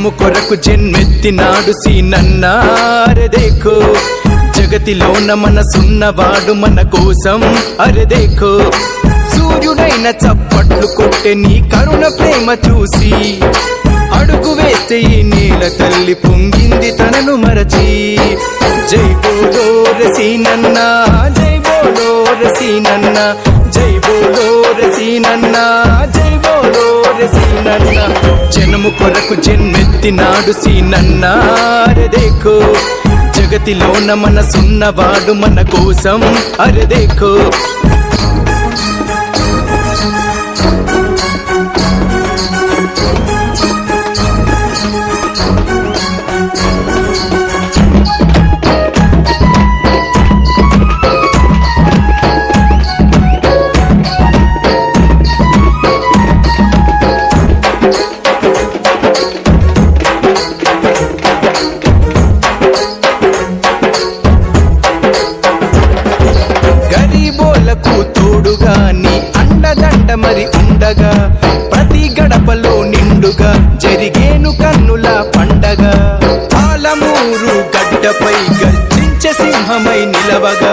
జనము కొరకు జన్మెత్తినాడు సీనన్నారే దేఖో జగతిలోన మనసున్నవాడు మన కోసం అరే దేఖో సూర్యుడైన చప్పట్లు కొట్టే నీ కరుణ ప్రేమ చూసి అడుగు వేస్తే ఈ నేల తల్లి పొంగింది తనను మరచి జై బోలో రసీనన్నా జై బోలో రసీనన్నా జై బోలో రసీనన్నా జై బోలో రసీనన్నా జనము కొరకు జన్మెత్తినాడు సీనన్నారే దేఖో జగతిలోన మనసున్నవాడు మన కోసం అరే దేఖో గరీబోలకు తోడుగా నీ అండదండ మరి ఉండగా ప్రతి గడపలో నిండుగా జరిగేను కన్నుల పండగ పాలమూరు గడ్డపై గర్జించే సింహమై నిలవగా